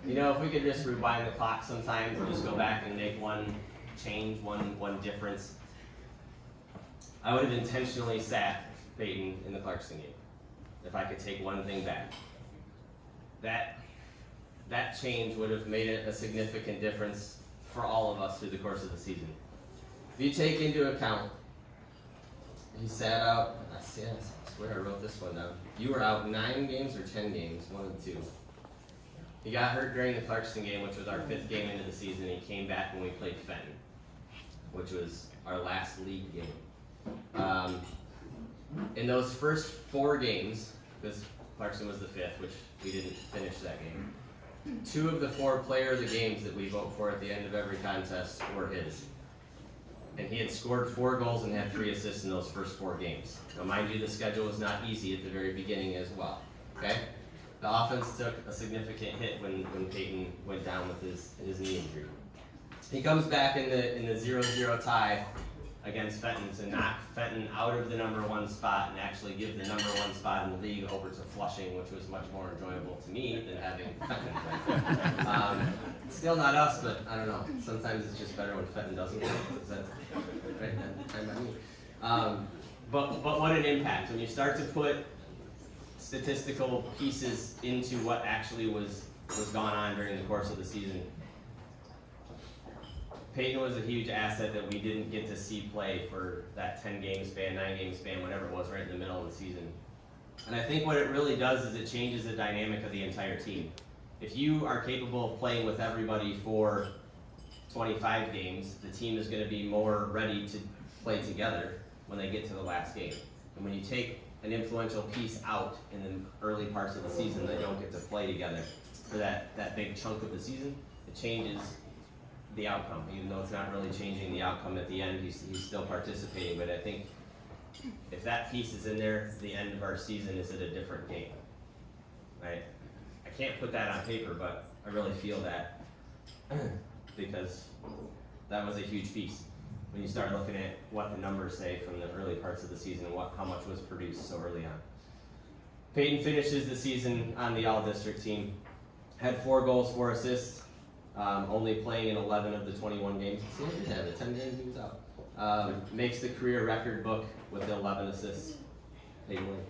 if we could just rewind the clock sometimes and just go back and make one change, one difference, I would have intentionally sat Peyton in the Clarkston game. If I could take one thing back, that change would have made it a significant difference for all of us through the course of the season. If you take into account, he sat out, I swear I wrote this one down. You were out 9 games or 10 games, one of the two. He got hurt during the Clarkston game, which was our 5th game into the season. He came back when we played Fenton, which was our last league game. In those first 4 games, because Clarkston was the 5th, which we didn't finish that game, 2 of the 4 player of the games that we vote for at the end of every contest were his. And he had scored 4 goals and had 3 assists in those first 4 games. Now mind you, the schedule was not easy at the very beginning as well, okay? The offense took a significant hit when Peyton went down with his knee injury. He comes back in the 0-0 tie against Fenton to knock Fenton out of the number 1 spot and actually give the number 1 spot in the league over to Flushing, which was much more enjoyable to me than having Fenton. Still not us, but I don't know. Sometimes it's just better when Fenton doesn't win. Is that right? But what an impact when you start to put statistical pieces into what actually was going on during the course of the season. Peyton was a huge asset that we didn't get to see play for that 10-game span, 9-game span, whatever it was, right in the middle of the season. And I think what it really does is it changes the dynamic of the entire team. If you are capable of playing with everybody for 25 games, the team is going to be more ready to play together when they get to the last game. And when you take an influential piece out in the early parts of the season, they don't get to play together for that big chunk of the season, it changes the outcome. Even though it's not really changing the outcome at the end, he's still participating. But I think if that piece is in there, the end of our season is at a different game. Right? I can't put that on paper, but I really feel that because that was a huge piece. When you start looking at what the numbers say from the early parts of the season and how much was produced so early on. Peyton finishes the season on the all-district team. Had 4 goals, 4 assists. Only playing in 11 of the 21 games. See, he did have it. 10 games he was out. Makes the career record book with the 11 assists. Peyton Williams.